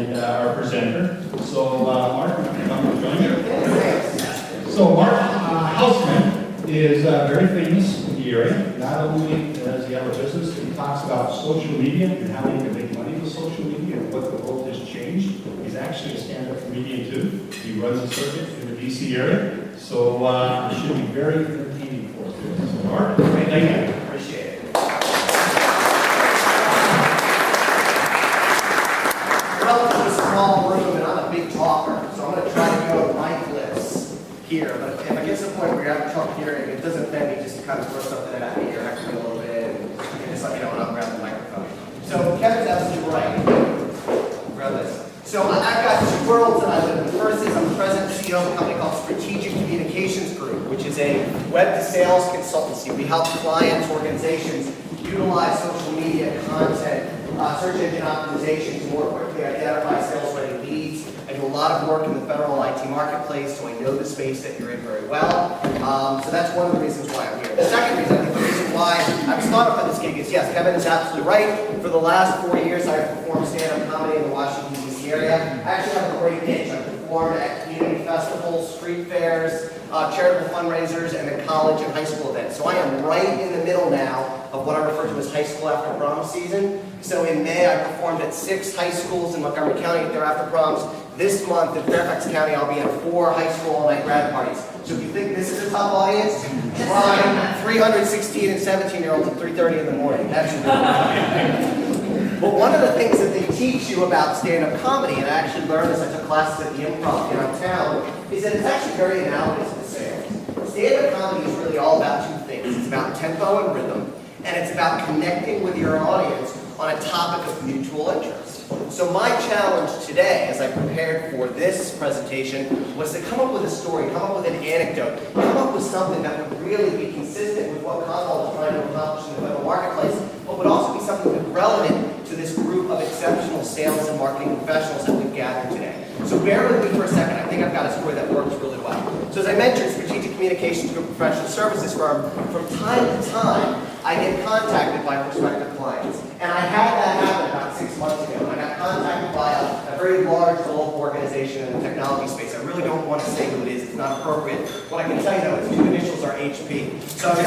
and our presenter. So, Mark, you can come and join me. So, Mark Hausman is very famous in the area. Not only does he have a business, he talks about social media and how you can make money with social media and what the world has changed. He's actually a stand-up comedian too. He runs a circuit in the DC area. So, it should be very entertaining for us today. So, Mark, thank you. Appreciate it. Welcome to a small room, and I'm a big talker, so I'm going to try to go mindless here. But if I get to the point where you're having trouble hearing, it doesn't offend me just to kind of throw something at me or act a little bit, and just let me know when I'm grabbing the microphone. So Kevin's absolutely right. Grab this. So I've got two worlds that I live in. The first is I'm the president and CEO of a company called Strategic Communications Group, which is a web-to-sales consultancy. We help clients, organizations utilize social media content, search engine optimization to more quickly identify sales-ready leads. I do a lot of work in the federal IT marketplace, so I know the space that you're in very well. So that's one of the reasons why I'm here. The second reason, I think the reason why I was thought up on this gig is, yes, Kevin is absolutely right. For the last 4 years, I've performed stand-up comedy in the Washington, D.C. area. I actually have a great niche. I perform at community festivals, street fairs, charitable fundraisers, and then college and high school events. So I am right in the middle now of what I refer to as high school after prom season. So in May, I performed at 6 high schools in Montgomery County at their after proms. This month in Fairfax County, I'll be at 4 high school all-night grad parties. So if you think this is a top audience, try 316 and 17-year-olds at 3:30 in the morning. That's But one of the things that they teach you about stand-up comedy, and I actually learned this, I took classes at the Improv downtown, is that it's actually very analogous to sales. Stand-up comedy is really all about 2 things. It's about tempo and rhythm, and it's about connecting with your audience on a topic of mutual interest. So my challenge today, as I prepared for this presentation, was to come up with a story, come up with an anecdote, come up with something that would really be consistent with what Commvault is trying to accomplish in the federal marketplace, but would also be something that's relevant to this group of exceptional sales and marketing professionals that we've gathered today. So bear with me for a second. I think I've got a story that works really well. So as I mentioned, Strategic Communications Group professional services firm, from time to time, I get contacted by prospective clients. And I had that happen about 6 months ago. I got contacted by a very large global organization in the technology space. I really don't want to say who it is. It's not appropriate. What I can tell you, though, is 2 initials are HP. So I was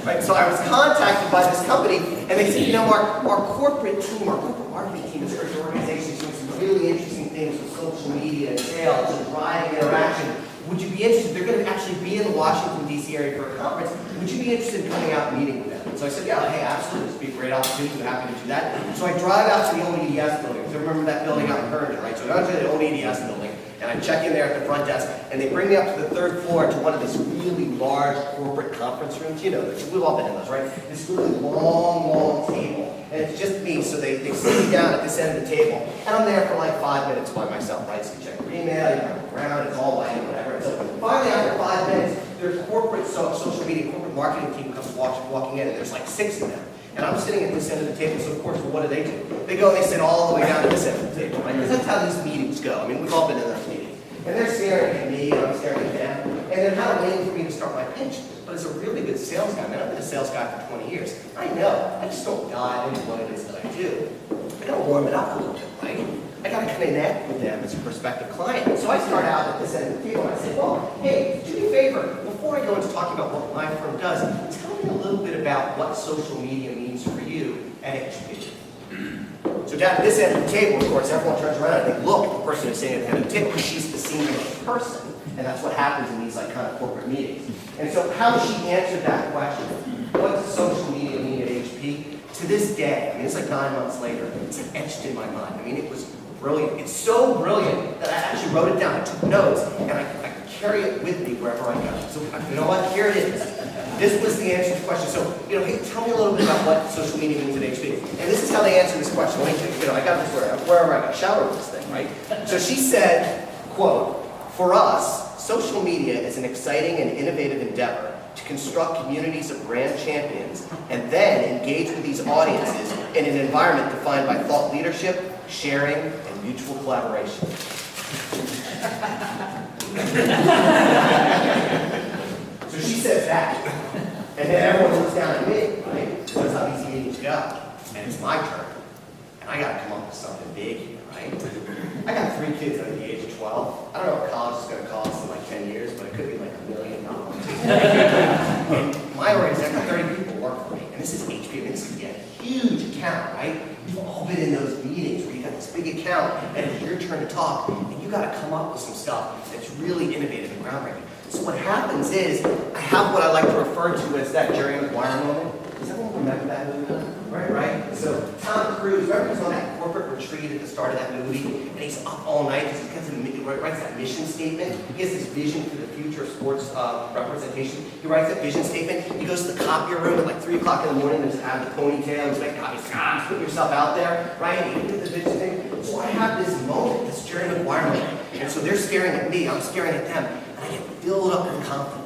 Right, so I was contacted by this company, and they said, you know, our corporate team, our corporate marketing team, is an organization doing some really interesting things with social media and sales and driving interaction. Would you be interested? They're going to actually be in the Washington, D.C. area for a conference. Would you be interested in coming out and meeting with them? So I said, yeah, hey, absolutely. This would be a great opportunity. I'm happy to do that. So I drive out to the old EDS building. So remember that building out in Herndon, right? So I go to the old EDS building, and I check in there at the front desk, and they bring me up to the 3rd floor to one of these really large corporate conference rooms. You know, we've all been in those, right? This really long table. And it's just me, so they sit me down at this end of the table. And I'm there for like 5 minutes by myself, right? So you check your email, you look around, it's all white, whatever. So finally, after 5 minutes, their corporate social media, corporate marketing team comes walking in, and there's like 6 of them. And I'm sitting at this end of the table, so of course, well, what do? They go and they sit all the way down to this end of the table, right? Because that's how these meetings go. I mean, we've all been in those meetings. And they're staring at me, and I'm staring at them, and they're kind of waiting for me to start my pitch. But as a really good sales guy, man, I've been a sales guy for 20 years. I know, I just don't dive into what it is that I do. I gotta warm it up a little bit, right? I gotta connect with them as a prospective client. So I start out at this end of the table, and I say, well, hey, do me a favor. Before I go into talking about what my firm does, tell me a little bit about what social media means for you at HP. So down at this end of the table, of course, everyone turns around and they look at the person who's sitting at the end of the table because she's the senior person. And that's what happens in these like kind of corporate meetings. And so how she answered that question, what does social media mean at HP? To this day, I mean, it's like 9 months later, it's like etched in my mind. I mean, it was brilliant. It's so brilliant that I actually wrote it down. I took notes, and I carry it with me wherever I go. So you know what? Here it is. This was the answer to the question. So, you know, hey, tell me a little bit about what social media means at HP. And this is how they answer this question. You know, I got this wherever I got shower with this thing, right? So she said, quote, for us, social media is an exciting and innovative endeavor to construct communities of brand champions and then engage with these audiences in an environment defined by thought leadership, sharing, and mutual collaboration. So she says that, and then everyone looks down at me, right? That's how these meetings go. and it's my turn. And I gotta come up with something big here, right? I got 3 kids under the age of 12. I don't know what college is gonna cost in like 10 years, but it could be like $1 million. And my organization, I've got 30 people work for me, and this is HP, and this could be a huge account, right? You've all been in those meetings where you got this big account, and it's your turn to talk, and you gotta come up with some stuff that's really innovative and groundbreaking. So what happens is, I have what I like to refer to as that Jerry Maguire moment. Does everyone remember that movie? Right? So Tom Cruise, remember he's on that corporate retreat at the start of that movie, and he's up all night because he writes that mission statement. He has this vision for the future of sports representation. He writes that vision statement. He goes to the copier room at like 3 o'clock in the morning, there's out of the ponytail, he's like, God, put yourself out there, right? And he did the vision thing. So I have this moment, this Jerry Maguire moment. And so they're staring at me, I'm staring at them, and I get filled up with confidence.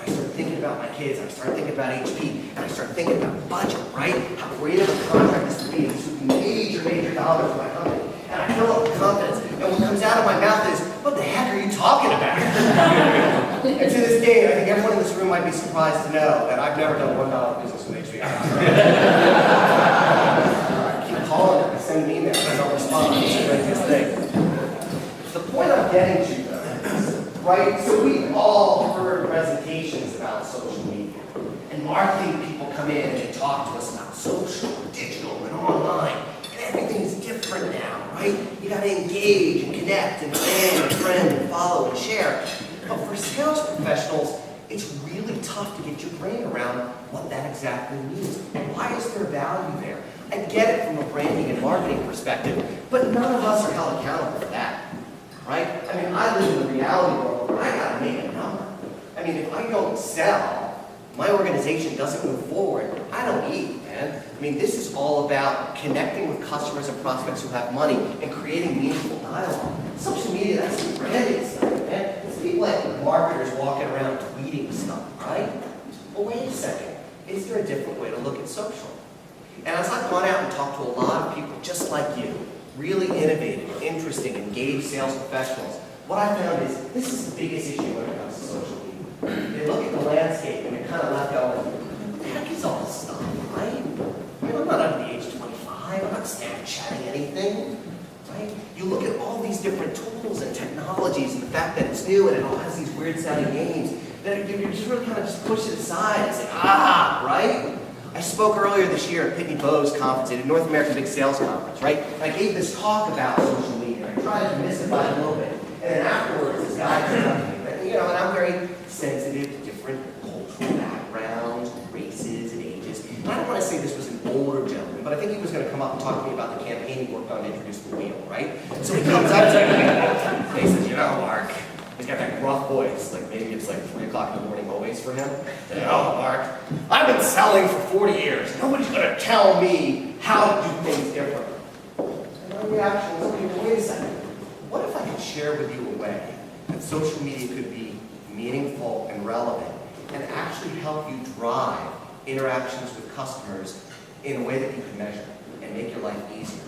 I start thinking about my kids, I start thinking about HP, and I start thinking about budget, right? How great of a contract this would be. This would be major dollars for my company. And I fill up with confidence. And what comes out of my mouth is, what the heck are you talking about? And to this day, I think everyone in this room might be surprised to know that I've never done $1 business with HP. I keep calling them, I send them emails, I don't respond. It's the craziest thing. The point I'm getting to, though, right? So we've all heard presentations about social media. And marketing people come in and they talk to us about social, digital, and online. And everything's different now, right? You gotta engage and connect and fan and friend and follow and share. But for sales professionals, it's really tough to get your brain around what that exactly means. And why is there value there? I get it from a branding and marketing perspective, but none of us are held accountable for that. Right? I mean, I live in the reality world where I gotta make a number. I mean, if I don't sell, my organization doesn't move forward, I don't eat, man. I mean, this is all about connecting with customers and prospects who have money and creating meaningful dialogue. Social media, that's some branding stuff, man. It's people like marketers walking around tweeting stuff, right? Well, wait a second. Is there a different way to look at social? And as I've gone out and talked to a lot of people just like you, really innovative, interesting, engaged sales professionals, what I found is this is the biggest issue when it comes to social media. They look at the landscape and they're kind of left going, what the heck is all this stuff, right? I mean, I'm not under the age of 25, I'm not Snapchatting anything, right? You look at all these different tools and technologies and the fact that it's new and it all has these weird sounding names, that you just really kind of just push it aside and say, right? I spoke earlier this year at Pitney Bowes conference, at a North American Big Sales Conference, right? And I gave this talk about social media. I tried to demystify it a little bit. And then afterwards, this guy came up to me, and I'm very sensitive to different cultural backgrounds, races, and ages. And I don't want to say this was an older gentleman, but I think he was going to come up and talk to me about the campaign he worked on to introduce the wheel, right? So he comes up to me, and he says, Mark, he's got that gruff voice, like maybe it's like 3 o'clock in the morning always for him. Mark, I've been selling for 40 years. Nobody's going to tell me how to do things differently. And my reaction was, wait a second. What if I could share with you a way that social media could be meaningful and relevant and actually help you drive interactions with customers in a way that you can measure and make your life easier?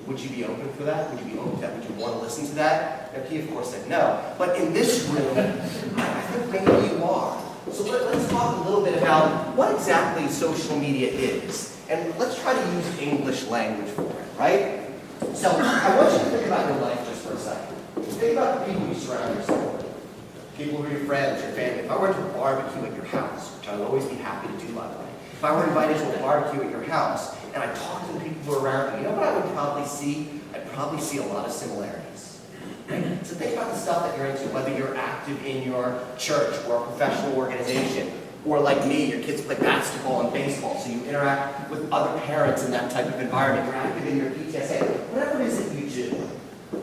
Would you be open for that? Would you be open to that? Would you want to listen to that? And he, of course, said no. But in this room, I think maybe you are. So let's talk a little bit about what exactly social media is. And let's try to use English language for it, right? So I want you to think about your life just for a second. Think about the people you surround yourself with. People who are your friends, your family. If I were to barbecue at your house, which I would always be happy to do, by the way. If I were invited to a barbecue at your house, and I talked to the people who are around me, you know what I would probably see? I'd probably see a lot of similarities. Right? So think about the stuff that you're into, whether you're active in your church or a professional organization, or like me, your kids play basketball and baseball, so you interact with other parents in that type of environment. You're active in your PTSA, whatever it is that you do.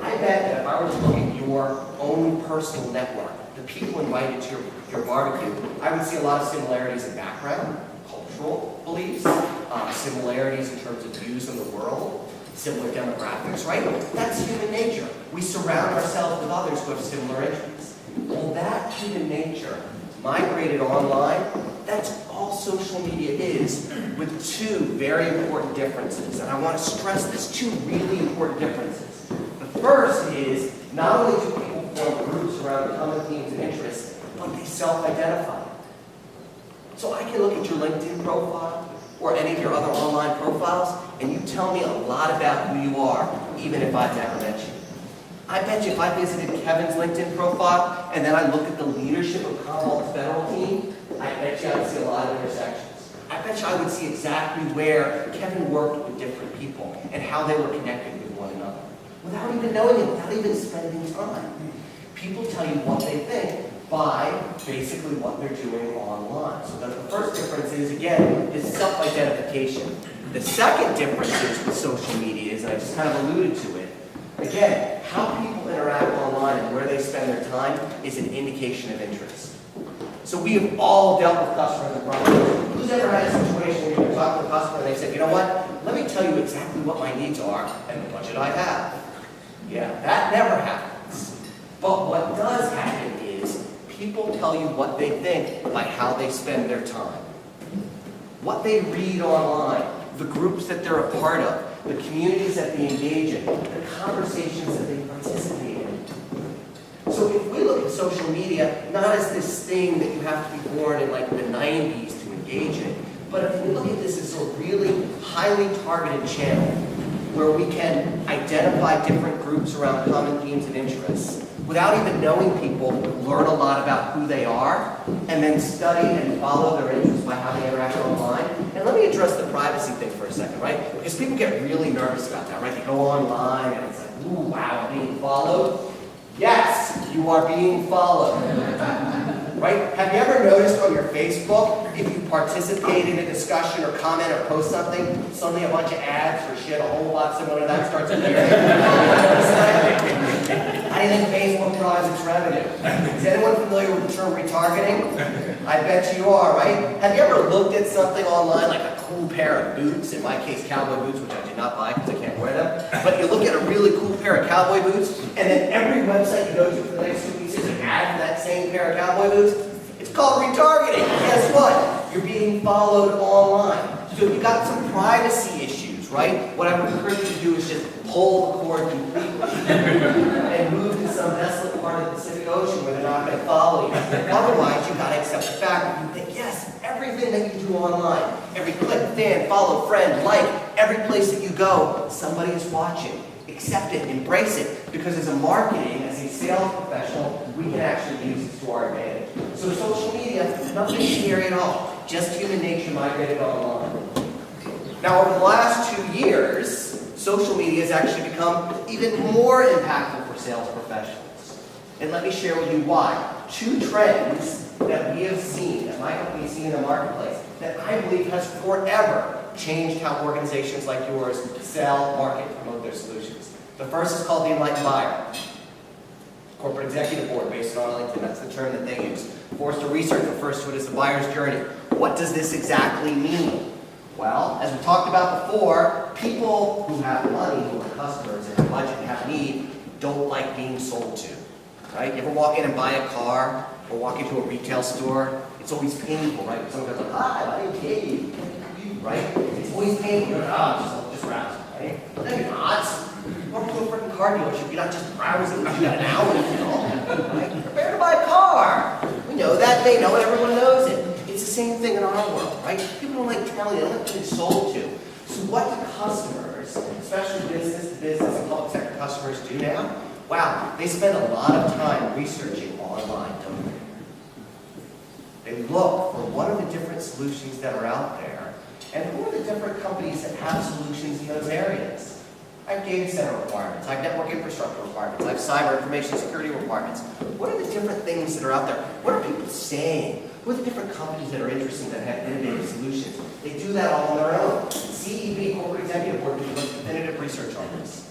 I bet that if I were to look at your own personal network, the people invited to your barbecue, I would see a lot of similarities in background, cultural beliefs, similarities in terms of views in the world, similar demographics, right? That's human nature. We surround ourselves with others who have similar interests. Well, that human nature migrated online, that's all social media is, with two very important differences. And I want to stress this, two really important differences. The first is, not only do people form groups around common themes and interests, but they self-identify. So I can look at your LinkedIn profile, or any of your other online profiles, and you tell me a lot about who you are, even if I've never met you. I bet you if I visited Kevin's LinkedIn profile, and then I look at the leadership of Commonwealth's federal team, I bet you I'd see a lot of intersections. I bet you I would see exactly where Kevin worked with different people, and how they were connected with one another. Without even knowing it, without even spending time. People tell you what they think by basically what they're doing online. So the first difference is, again, is self-identification. The second difference is with social media is, and I just kind of alluded to it, again, how people interact online and where they spend their time is an indication of interest. So we have all dealt with customers and prospects. Who's ever had a situation where you talk to a customer and they said, you know what, let me tell you exactly what my needs are and the budget I have. Yeah, that never happens. But what does happen is people tell you what they think by how they spend their time. What they read online, the groups that they're a part of, the communities that they engage in, the conversations that they participate in. So if we look at social media, not as this thing that you have to be born in like the 90s to engage in, but if we look at this as a really highly targeted channel where we can identify different groups around common themes and interests, without even knowing people, learn a lot about who they are, and then study and follow their interests by how they interact online. And let me address the privacy thing for a second, right? Because people get really nervous about that, right? They go online and it's like, ooh, wow, I'm being followed. Yes, you are being followed. Right? Have you ever noticed on your Facebook, if you participate in a discussion or comment or post something, suddenly a bunch of ads or shit, a whole lot similar to that starts appearing? How do you think Facebook drives its revenue? Is anyone familiar with the term retargeting? I bet you are, right? Have you ever looked at something online, like a cool pair of boots, in my case cowboy boots, which I did not buy because I can't wear them, but you look at a really cool pair of cowboy boots, and then every website you go to for the next 2 weeks is an ad for that same pair of cowboy boots? It's called retargeting. Guess what? You're being followed online. So you've got some privacy issues, right? What I would encourage you to do is just pull the cord completely and move to some desolate part of the Pacific Ocean where they're not going to follow you. Otherwise, you've got to accept the fact that you think, yes, everything that you do online, every click, fan, follow, friend, like, every place that you go, somebody is watching. Accept it, embrace it, because as a marketing, as a sales professional, we can actually use it to our advantage. So social media, nothing scary at all, just human nature migrated online. Now, over the last 2 years, social media has actually become even more impactful for sales professionals. And let me share with you why. 2 trends that we have seen, that my company has seen in the marketplace, that I believe has forever changed how organizations like yours sell, market, promote their solutions. The first is called the Enlightened Buyer. Corporate Executive Board, based on LinkedIn, that's the term that they use. Forrester Research refers to it as the buyer's journey. What does this exactly mean? Well, as we talked about before, people who have money, who are customers, and have budget and have need, don't like being sold to. Right? You ever walk in and buy a car, or walk into a retail store? It's always painful, right? Someone goes like, hi, my name's Katie. Right? It's always painful. You're like, just browsing, right? No, you're not. Walk to a freaking car dealership. You're not just browsing. You got an hour to kill. Right? Prepare to buy a car. We know that. They know it. Everyone knows it. It's the same thing in our world, right? People don't like telling you. They don't like being sold to. So what do customers, especially business and public sector customers, do now? Wow, they spend a lot of time researching online, don't they? They look for what are the different solutions that are out there, and who are the different companies that have solutions in those areas. I have data center requirements, I have network infrastructure requirements, I have cyber information security requirements. What are the different things that are out there? What are people saying? Who are the different companies that are interesting that have innovative solutions? They do that all on their own. CEB, Corporate Executive Board, did definitive research on this.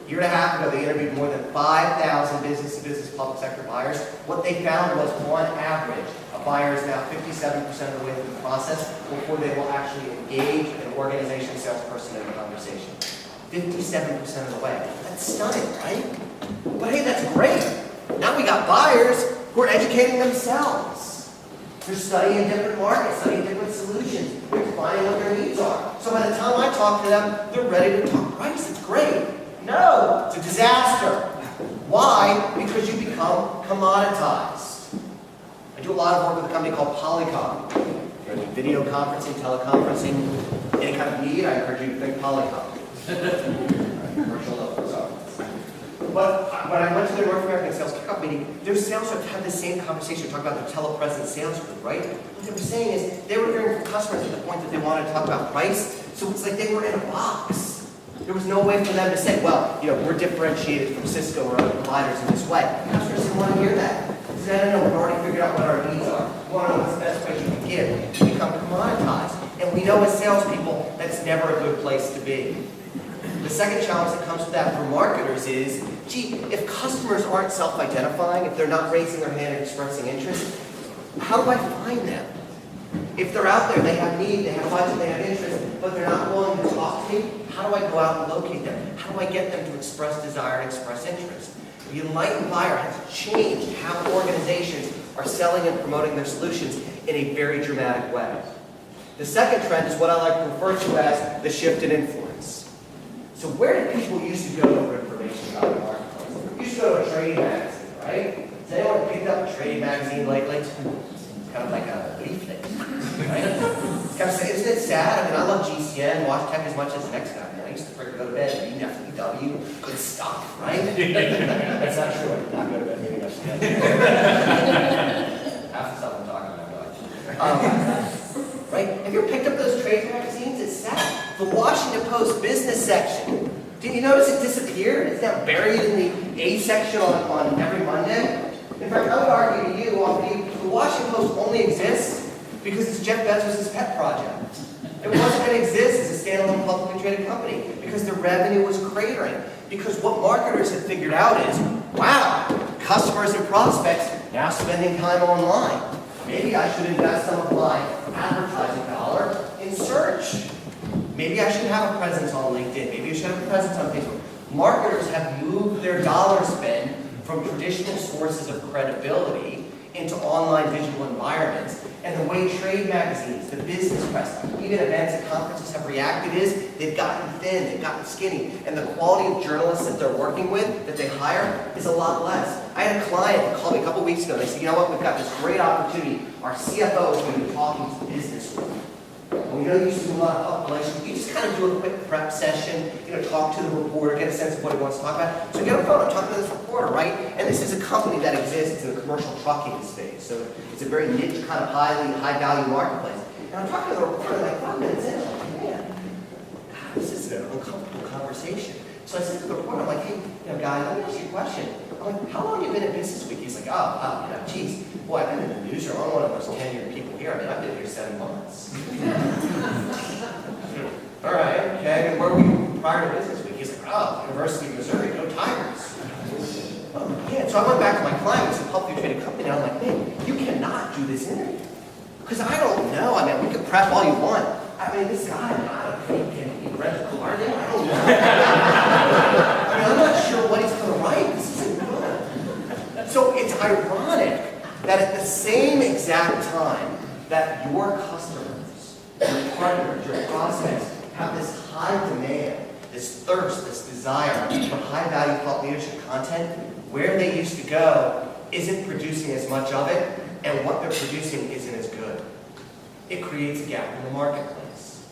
A year and a half ago, they interviewed more than 5,000 business-to-business public sector buyers. What they found was, on average, a buyer is now 57% of the way through the process before they will actually engage an organization salesperson in a conversation. 57% of the way. That's stunning, right? But hey, that's great. Now we got buyers who are educating themselves. They're studying different markets, studying different solutions. They're finding what their needs are. So by the time I talk to them, they're ready to talk price. It's great. No, it's a disaster. Why? Because you become commoditized. I do a lot of work with a company called Polycom. If you need video conferencing, teleconferencing, any kind of need, I encourage you to think Polycom. Commercial level, so. But when I went to the North American Sales Kickoff meeting, their sales reps had the same conversation, talking about their telepresence sales group, right? What they were saying is they were hearing from customers at the point that they wanted to talk about price, so it's like they were in a box. There was no way for them to say, well, you know, we're differentiated from Cisco or other providers in this way. Customers didn't want to hear that. They said, no, we've already figured out what our needs are. We want to know what's the best price you can give. We become commoditized. And we know as salespeople, that's never a good place to be. The second challenge that comes with that for marketers is, gee, if customers aren't self-identifying, if they're not raising their hand and expressing interest, how do I find them? If they're out there, they have need, they have budget, they have interest, but they're not willing to talk to me, how do I go out and locate them? How do I get them to express desire and express interest? The enlightened buyer has changed how organizations are selling and promoting their solutions in a very dramatic way. The second trend is what I like to refer to as the shift in influence. So where did people used to go for information about the marketplace? You used to go to a trading magazine, right? Has anyone picked up a trading magazine lately? It's kind of like a leaflet, right? It's kind of, isn't it sad? I mean, I love GCN, watch tech as much as the next guy. I used to freaking go to bed reading FDW, good stuff, right? That's not true. I did not go to bed reading FDW. Half the stuff I'm talking about, guys. Right? Have you ever picked up those trade magazines? It's sad. The Washington Post business section. Did you notice it disappeared? It's now buried in the A section on every Monday. In fact, I would argue to you, the Washington Post only exists because it's Jeff Bezos' pet project. It wasn't going to exist as a standalone publicly traded company because the revenue was cratering. Because what marketers have figured out is, wow, customers and prospects now spending time online. Maybe I should invest some of my advertising dollar in search. Maybe I should have a presence on LinkedIn. Maybe I should have a presence on Facebook. Marketers have moved their dollar spend from traditional sources of credibility into online digital environments. And the way trade magazines, the business press, even events and conferences have reacted is they've gotten thin, they've gotten skinny, and the quality of journalists that they're working with, that they hire, is a lot less. I had a client that called me a couple weeks ago, and they said, you know what, we've got this great opportunity. Our CFO is going to be talking to the business group. And we know you used to do a lot of public relations. You just kind of do a quick prep session, talk to the reporter, get a sense of what he wants to talk about. So get a phone, I'm talking to this reporter, right? And this is a company that exists in the commercial trucking space. So it's a very niche, kind of high-value marketplace. And I'm talking to the reporter like 5 minutes in, I'm like, man, God, this is an uncomfortable conversation. So I said to the reporter, I'm like, hey, guy, let me ask you a question. I'm like, how long have you been in business week? He's like, oh, geez, boy, I've been in the newsroom. I'm one of those tenured people here. I mean, I've been here 7 months. All right, okay. And where were you prior to business week? He's like, oh, University of Missouri, go Tigers. Yeah, so I went back to my client, it's a publicly traded company, and I'm like, man, you cannot do this interview. Because I don't know. I mean, we could prep all you want. I mean, this guy, I don't think he read the card in. I don't know. I mean, I'm not sure what he's going to write. This isn't good. So it's ironic that at the same exact time that your customers, your partners, your prospects have this high demand, this thirst, this desire for high-value thought leadership content, where they used to go isn't producing as much of it, and what they're producing isn't as good. It creates a gap in the marketplace.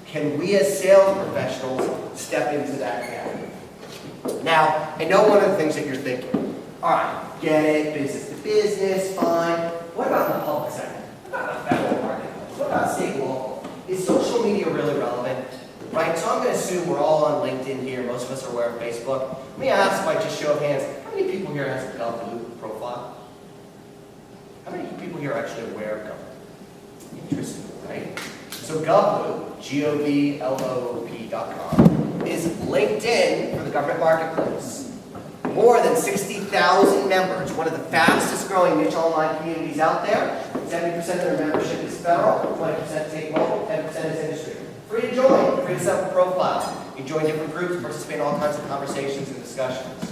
Can we as sales professionals step into that gap? Now, I know one of the things that you're thinking, all right, get it, business to business, fine. What about the public sector? What about the federal marketplace? What about state and local? Is social media really relevant? Right, so I'm going to assume we're all on LinkedIn here. Most of us are aware of Facebook. Let me ask by just show of hands, how many people here has a GovLoop profile? How many people here are actually aware of GovLoop? Interesting, right? So GovLoop, G-O-V-L-O-O-P.com, is LinkedIn for the government marketplace. More than 60,000 members, one of the fastest growing niche online communities out there. 70% of their membership is federal, 20% state and local, 10% is industry. Free to join, free to set up a profile. You join different groups, participate in all kinds of conversations and discussions.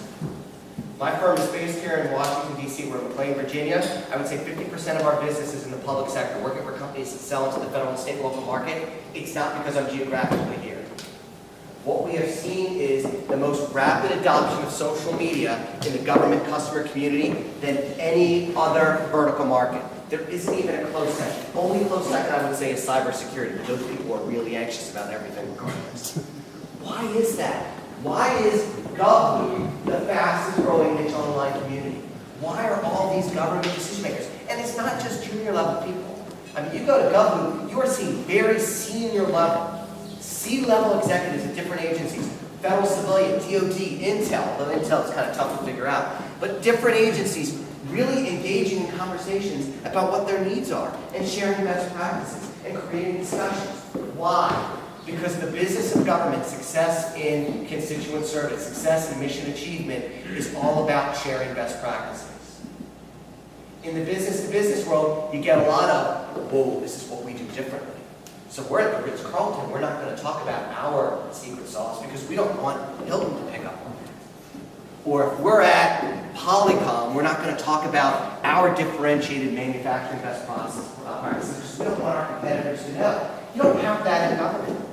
My firm is based here in Washington, D.C. We're in McLean, Virginia. I would say 50% of our business is in the public sector, working for companies that sell into the federal and state and local market. It's not because I'm geographically here. What we have seen is the most rapid adoption of social media in the government customer community than any other vertical market. There isn't even a close second. Only close second I would say is cybersecurity, but those people are really anxious about everything regardless. Why is that? Why is GovLoop the fastest growing niche online community? Why are all these government decision makers? And it's not just junior level people. I mean, you go to GovLoop, you are seeing very senior level, C-level executives at different agencies, federal civilian, DOD, Intel, although Intel is kind of tough to figure out, but different agencies really engaging in conversations about what their needs are and sharing best practices and creating discussions. Why? Because the business of government, success in constituent service, success in mission achievement is all about sharing best practices. In the business-to-business world, you get a lot of, whoa, this is what we do differently. So we're at the Ritz-Carlton, we're not going to talk about our secret sauce because we don't want Hilton to pick up on it. Or if we're at Polycom, we're not going to talk about our differentiated manufacturing best practices because we don't want our competitors to know. You don't have that in government.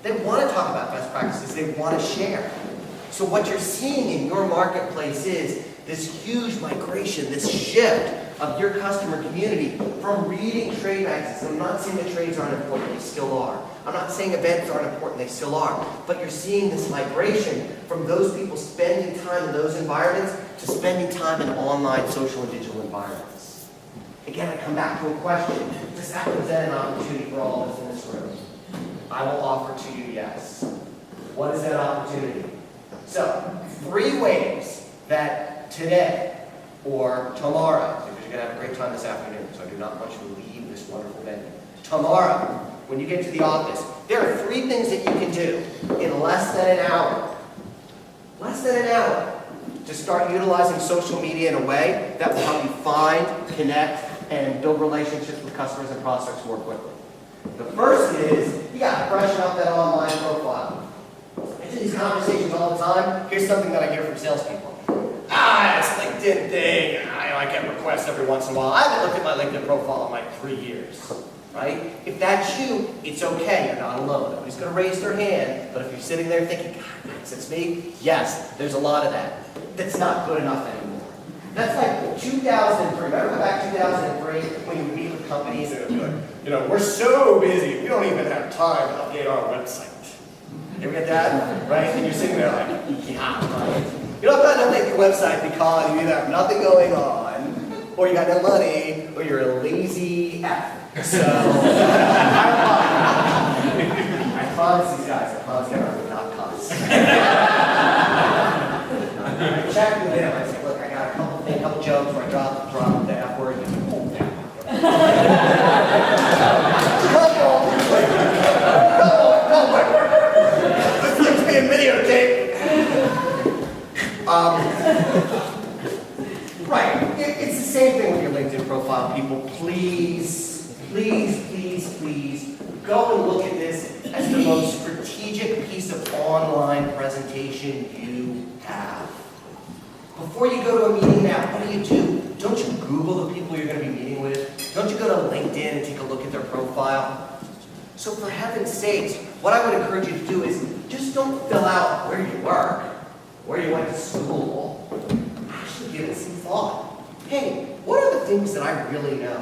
They want to talk about best practices, they want to share. So what you're seeing in your marketplace is this huge migration, this shift of your customer community from reading trade magazines. I'm not saying the trades aren't important, they still are. I'm not saying events aren't important, they still are. But you're seeing this migration from those people spending time in those environments to spending time in online social and digital environments. Again, I come back to a question. Does that present an opportunity for all of us in this room? I will offer to you yes. What is that opportunity? So, 3 ways that today or tomorrow, because you're going to have a great time this afternoon, so I do not want you to leave this wonderful venue. Tomorrow, when you get to the office, there are 3 things that you can do in less than an hour. Less than an hour to start utilizing social media in a way that will help you find, connect, and build relationships with customers and prospects more quickly. The first is, you got to freshen up that online profile. I do these conversations all the time. Here's something that I hear from salespeople. It's LinkedIn thing. I get requests every once in a while. I haven't looked at my LinkedIn profile in like 3 years. Right? If that's you, it's okay. You're not alone. Nobody's going to raise their hand. But if you're sitting there thinking, God, it's me, yes, there's a lot of that. That's not good enough anymore. That's like 2003. Remember back 2003 when you meet with companies and they'll be like, we're so busy, we don't even have time to update our website. You ever get that? Right? And you're sitting there like, yeah, right. You don't have time to update your website because you either have nothing going on, or you got no money, or you're a lazy F. So, I promise these guys, I promise you I will not cuss. I checked with them, I said, look, I got a couple jokes where I drop the F word, and you hold down. This thing's being videotaped. Right, it's the same thing with your LinkedIn profile, people. Please, please, please, please, go and look at this as the most strategic piece of online presentation you have. Before you go to a meeting now, what do? Don't you Google the people you're going to be meeting with? Don't you go to LinkedIn and take a look at their profile? So for heaven's sakes, what I would encourage you to do is just don't fill out where you work, where you went to school. Actually give it some thought. Hey, what are the things that I really know?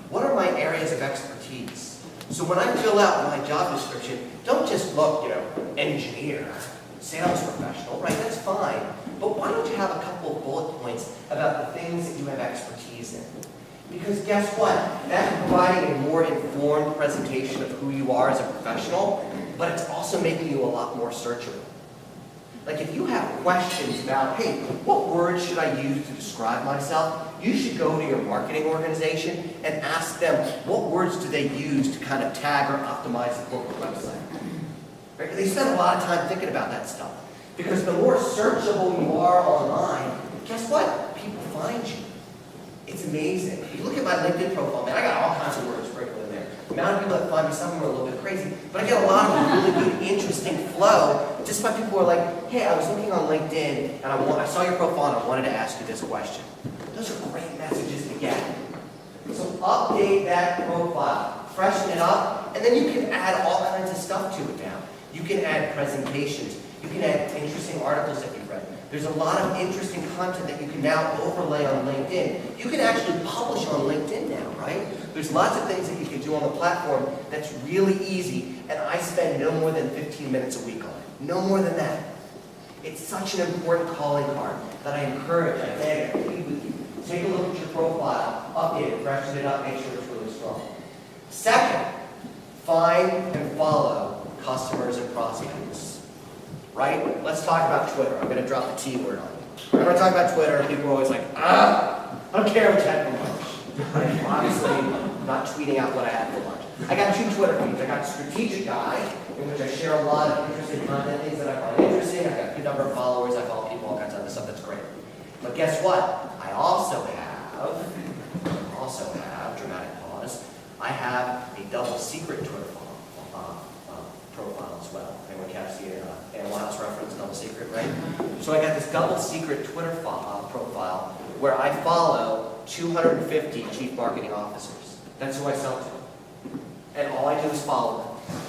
What are my areas of expertise? So when I fill out my job description, don't just look, engineer, sales professional, right? That's fine. But why don't you have a couple of bullet points about the things that you have expertise in? Because guess what? That's providing a more informed presentation of who you are as a professional, but it's also making you a lot more searchable. Like if you have questions about, hey, what words should I use to describe myself? You should go to your marketing organization and ask them what words do they use to kind of tag or optimize the corporate website. Right? They spend a lot of time thinking about that stuff. Because the more searchable you are online, guess what? People find you. It's amazing. If you look at my LinkedIn profile, man, I got all kinds of words sprinkled in there. The amount of people that find me, some of them are a little bit crazy, but I get a lot of really good, interesting flow just by people who are like, hey, I was looking on LinkedIn, and I saw your profile, and I wanted to ask you this question. Those are great messages to get. So update that profile, freshen it up, and then you can add all kinds of stuff to it now. You can add presentations. You can add interesting articles that you've read. There's a lot of interesting content that you can now overlay on LinkedIn. You can actually publish on LinkedIn now, right? There's lots of things that you can do on the platform that's really easy, and I spend no more than 15 minutes a week on it. No more than that. It's such an important calling card that I encourage, I beg, I plead with you. Take a look at your profile, update it, freshen it up, make sure it's really strong. Second, find and follow customers and prospects. Right? Let's talk about Twitter. I'm going to drop the T word on you. Whenever I talk about Twitter, people are always like, I don't care what you had for lunch. I'm obviously not tweeting out what I had for lunch. I got 2 Twitter feeds. I got the strategic guy, in which I share a lot of interesting content, things that I find interesting. I got a good number of followers. I follow people, all kinds of other stuff. That's great. But guess what? I also have, dramatic pause, I have a double secret Twitter profile as well. Anyone catch the Animal House reference, double secret, right? So I got this double secret Twitter profile where I follow 250 chief marketing officers. That's who I sell to. And all I do is follow them.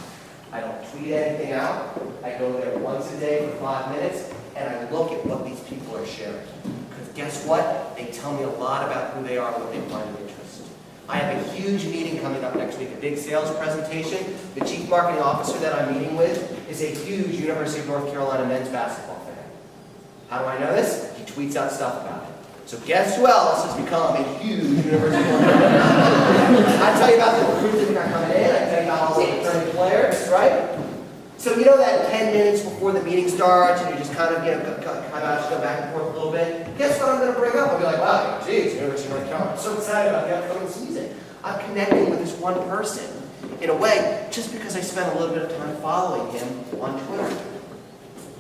I don't tweet anything out. I go there once a day for 5 minutes, and I look at what these people are sharing. Because guess what? They tell me a lot about who they are and what they find of interest. I have a huge meeting coming up next week, a big sales presentation. The chief marketing officer that I'm meeting with is a huge University of North Carolina men's basketball fan. How do I know this? He tweets out stuff about it. So guess who else has become a huge University of North Carolina? I tell you about the recruits that we got coming in. I tell you about all the returning players, right? So you know that 10 minutes before the meeting starts, and you just kind of go back and forth a little bit. Guess what I'm going to bring up? I'll be like, wow, geez, University of North Carolina. I'm so excited about the upcoming season. I'm connecting with this one person in a way just because I spent a little bit of time following him on Twitter.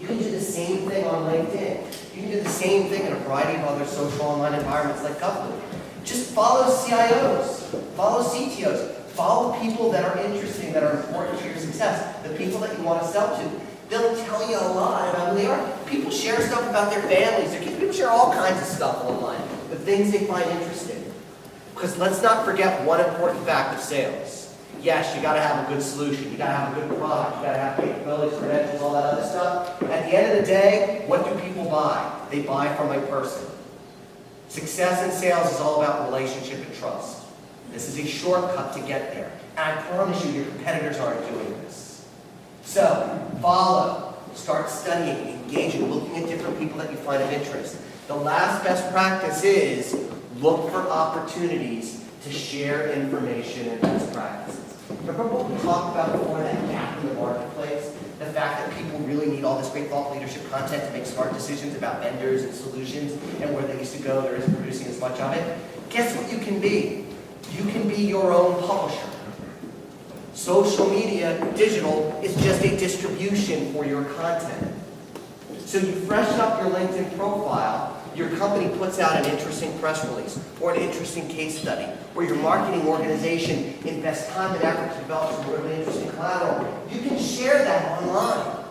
You can do the same thing on LinkedIn. You can do the same thing in a variety of other social online environments like Guply. Just follow CIOs, follow CTOs, follow people that are interesting, that are important to your success, the people that you want to sell to. They'll tell you a lot about who they are. People share stuff about their families, their kids. People share all kinds of stuff online, the things they find interesting. Because let's not forget one important fact of sales. Yes, you got to have a good solution. You got to have a good product. You got to have capabilities, credentials, all that other stuff. At the end of the day, what do people buy? They buy from a person. Success in sales is all about relationship and trust. This is a shortcut to get there. And I promise you, your competitors aren't doing this. So, follow, start studying, engaging, looking at different people that you find of interest. The last best practice is look for opportunities to share information and best practices. Remember what we talked about before, that gap in the marketplace? The fact that people really need all this great thought leadership content to make smart decisions about vendors and solutions, and where they used to go, there isn't producing as much of it. Guess what you can be? You can be your own publisher. Social media, digital, is just a distribution for your content. So you freshen up your LinkedIn profile, your company puts out an interesting press release, or an interesting case study, or your marketing organization invests time and effort to develop some really interesting collateral. You can share that online.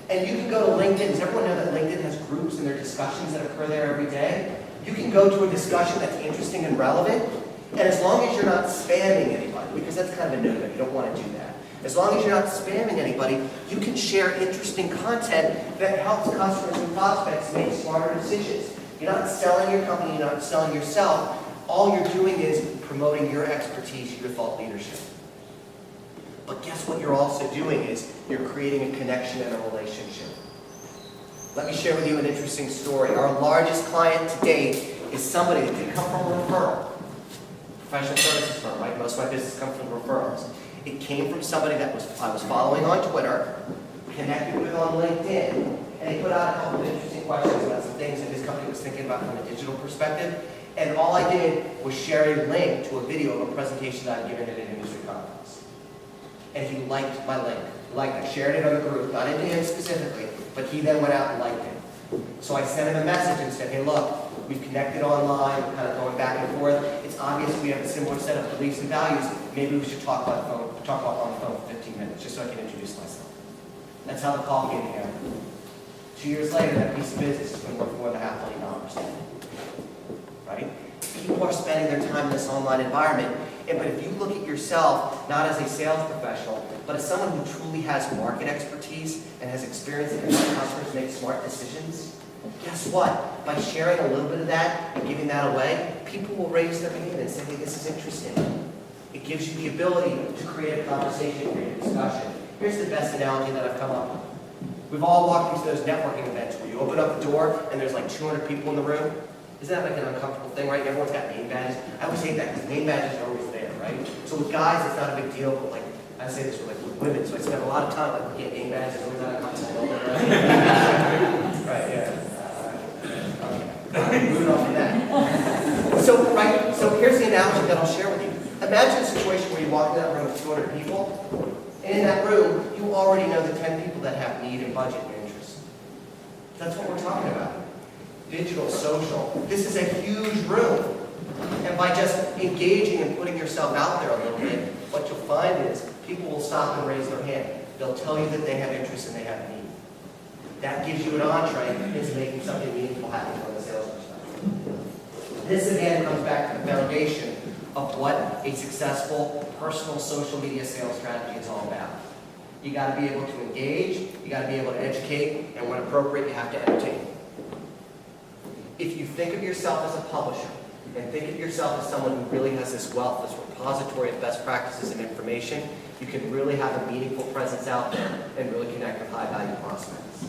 And you can go to LinkedIn. Does everyone know that LinkedIn has groups and there are discussions that occur there every day? You can go to a discussion that's interesting and relevant, and as long as you're not spamming anybody, because that's kind of a no-no, you don't want to do that. As long as you're not spamming anybody, you can share interesting content that helps customers and prospects make smarter decisions. You're not selling your company, you're not selling yourself. All you're doing is promoting your expertise, your thought leadership. But guess what you're also doing is you're creating a connection and a relationship. Let me share with you an interesting story. Our largest client to date is somebody that didn't come from a referral. Professional services firm, right? Most of my business comes from referrals. It came from somebody that I was following on Twitter, connected with on LinkedIn, and he put out a couple of interesting questions about some things that his company was thinking about from a digital perspective. And all I did was share a link to a video of a presentation that I'd given at an industry conference. And he liked my link. He liked it. Shared it on the group, not into him specifically, but he then went out and liked it. So I sent him a message and said, hey, look, we've connected online, we're kind of going back and forth. It's obvious we have a similar set of beliefs and values. Maybe we should talk about on the phone for 15 minutes, just so I can introduce myself. That's how the call came together. 2 years later, that piece of business has been worth more than $500 million. Right? People are spending their time in this online environment. But if you look at yourself, not as a sales professional, but but as someone who truly has market expertise and has experience in helping customers make smart decisions, guess what? By sharing a little bit of that and giving that away, people will raise their hand and say, hey, this is interesting. It gives you the ability to create a conversation, create a discussion. Here's the best analogy that I've come up with. We've all walked into those networking events where you open up the door and there's like 200 people in the room. Isn't that like an uncomfortable thing, right? Everyone's got name badges. I always hate that because name badges are always there, right? So with guys, it's not a big deal, but like, I say this with women, so I spend a lot of time like looking at name badges, always not a uncomfortable moment, right? Right, yeah. Okay. Moving on from that. So here's the analogy that I'll share with you. Imagine a situation where you walk into that room with 200 people, and in that room, you already know the 10 people that have need and budget and interest. That's what we're talking about. Digital, social. This is a huge room. And by just engaging and putting yourself out there a little bit, what you'll find is people will stop and raise their hand. They'll tell you that they have interest and they have need. That gives you an entree into making something meaningful happen from the sales perspective. This again comes back to the foundation of what a successful personal social media sales strategy is all about. You got to be able to engage, you got to be able to educate, and when appropriate, you have to entertain. If you think of yourself as a publisher, and think of yourself as someone who really has this wealth, this repository of best practices and information, you can really have a meaningful presence out there and really connect with high-value prospects.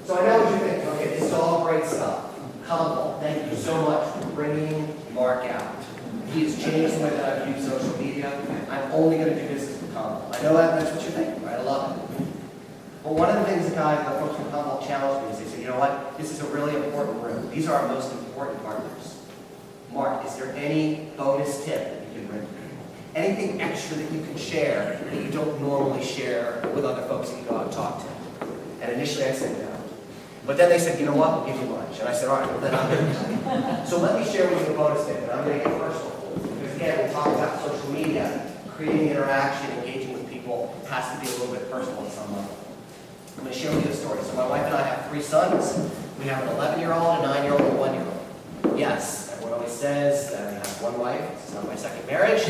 So I know what you think. Okay, this is all great stuff. Commvault, thank you so much for bringing Mark out. He has changed the way that I view social media. I'm only going to do business with Commvault. I know that's what you think, right? I love it. But one of the things the folks from Commvault challenged me is they said, you know what? This is a really important room. These are our most important partners. Mark, is there any bonus tip that you can bring? Anything extra that you can share that you don't normally share with other folks that you go out and talk to? And initially I said no. But then they said, you know what, we'll give you lunch. And I said, all right, well then I'm going to. So let me share with you a bonus tip, and I'm going to get personal. Because again, we talk about social media, creating interaction, engaging with people has to be a little bit personal at some level. I'm going to share with you a story. So my wife and I have 3 sons. We have an 11-year-old, a 9-year-old, and a 1-year-old. Yes, everyone always says that I have one wife. This is not my second marriage.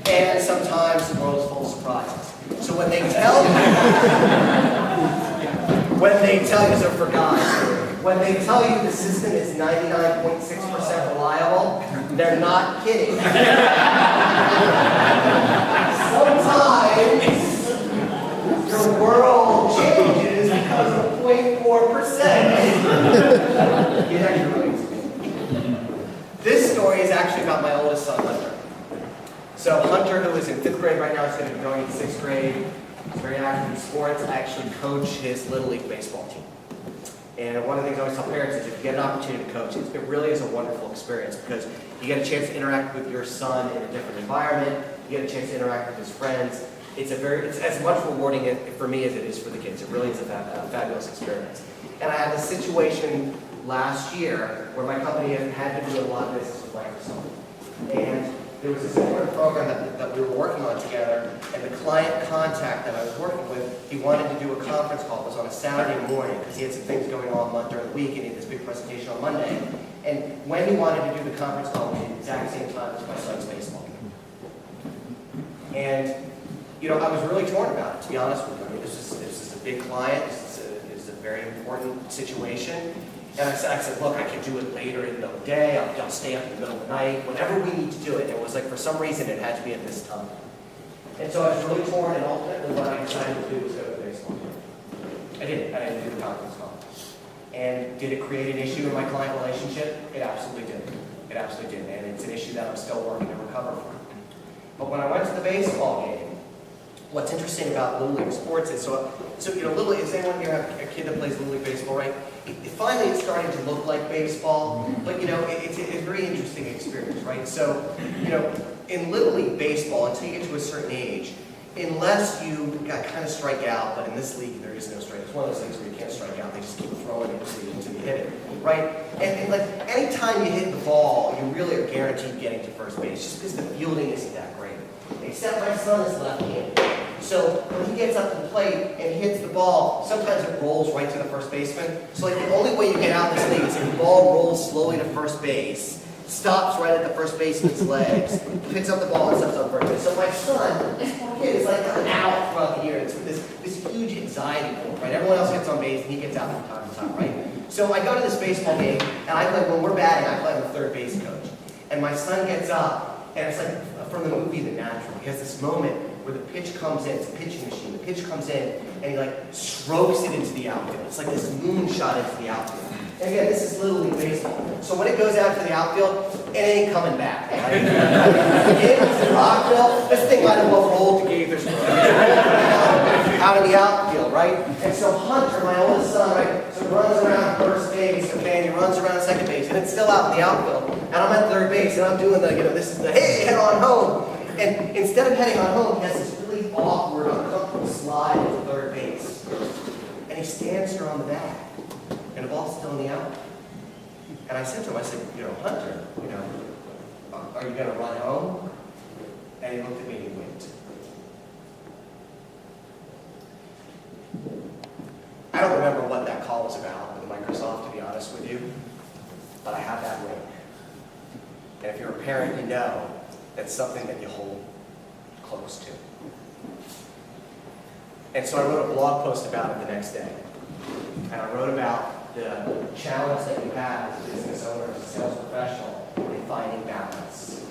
And sometimes the world is full of surprises. So when they tell you, so for guys, when they tell you the system is 99.6% reliable, they're not kidding. Sometimes your world changes because of 0.4%. This story is actually about my oldest son, Hunter. So Hunter, who is in 5th grade right now, is going to be going into 6th grade. He's very active in sports. I actually coach his Little League baseball team. And one of the things I always tell parents is if you get an opportunity to coach, it really is a wonderful experience because you get a chance to interact with your son in a different environment. You get a chance to interact with his friends. It's as much rewarding for me as it is for the kids. It really is a fabulous experience. And I had a situation last year where my company had to do a lot of business with Microsoft. And there was this important program that we were working on together, and the client contact that I was working with, he wanted to do a conference call. It was on a Saturday morning because he had some things going on during the week, and he had this big presentation on Monday. And when he wanted to do the conference call, we did the exact same time as my son's baseball game. And you know, I was really torn about it, to be honest with you. I mean, this is a big client. This is a very important situation. And I said, look, I can do it later in the day. I'll stay up in the middle of the night, whenever we need to do it. And it was like, for some reason, it had to be at this time. And so I was really torn, and ultimately what I decided to do was go to the baseball game. I didn't do the conference call. And did it create an issue in my client relationship? It absolutely did. It absolutely did. And it's an issue that I'm still working to recover from. But when I went to the baseball game, what's interesting about Little League sports is, so you know, Little League, is anyone here have a kid that plays Little League baseball, right? Finally, it's starting to look like baseball, but you know, it's a very interesting experience, right? So, you know, in Little League baseball, until you get to a certain age, unless you kind of strike out, but in this league, there is no strike. It's one of those things where you can't strike out, they just keep throwing it until you hit it, right? And like, anytime you hit the ball, you really are guaranteed getting to first base, just because the fielding isn't that great. Except my son is left-handed. So when he gets up to the plate and hits the ball, sometimes it rolls right to the first baseman. So like the only way you get out of this league is if the ball rolls slowly to first base, stops right at the first baseman's legs, picks up the ball and steps on first base. So my son, this poor kid, is like coming out throughout the year. It's this huge anxiety for him, right? Everyone else gets on base and he gets out from time to time, right? So I go to this baseball game and I play, when we're batting, I play with the third base coach. And my son gets up and it's like from the movie The Natural. He has this moment where the pitch comes in, it's a pitching machine, the pitch comes in and he like strokes it into the outfield. It's like this moonshot into the outfield. And again, this is Little League Baseball. So when it goes out to the outfield, it ain't coming back. Right? Into Rockville, this thing might have well rolled to Gaithersburg. Out of the outfield, right? And so Hunter, my oldest son, right, so runs around first base, okay, and he runs around second base, and it's still out in the outfield. And I'm at third base, and I'm doing the, this is the, hey, head on home. And instead of heading on home, he has this really awkward, uncomfortable slide into third base. And he stands there on the bag. And the ball's still in the outfield. And I said to him, I said, Hunter, are you going to run home? And he looked at me and he winked. I don't remember what that call was about with Microsoft, to be honest with you, but I have that wink. And if you're a parent, you know that's something that you hold close to. And so I wrote a blog post about it the next day. And I wrote about the challenge that you have as a business owner, as a sales professional, in finding balance.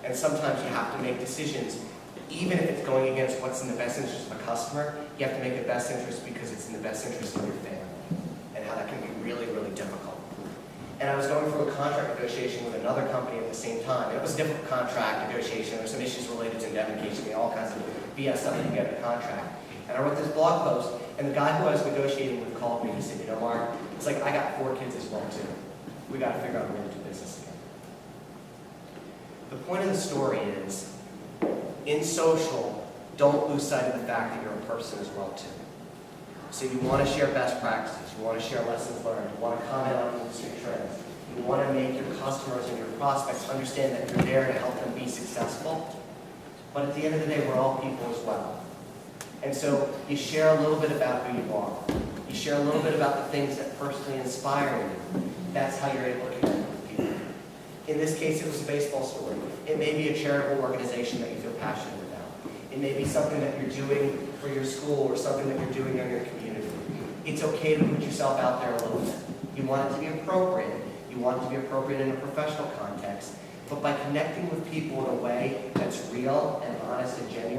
And sometimes you have to make decisions, even if it's going against what's in the best interest of a customer, you have to make the best interest because it's in the best interest of your family, and how that can be really, really difficult. And I was going through a contract negotiation with another company at the same time. It was a difficult contract negotiation. There were some issues related to indemnification, all kinds of BS stuff to get a contract. And I wrote this blog post, and the guy who I was negotiating with called me. He said, Mark, it's like I got 4 kids as well too. We got to figure out a way to do business again. The point of the story is, in social, don't lose sight of the fact that you're a person as well too. So you want to share best practices, you want to share lessons learned, you want to comment on industry trends, you want to make your customers and your prospects understand that you're there to help them be successful. But at the end of the day, we're all people as well. And so you share a little bit about who you are. You share a little bit about the things that personally inspire you. That's how you're able to connect with people. In this case, it was a baseball story. It may be a charitable organization that you feel passionate about. It may be something that you're doing for your school or something that you're doing in your community. It's okay to put yourself out there a little bit. You want it to be appropriate. You want it to be appropriate in a professional context. But by connecting with people in a way that's real and honest and genuine,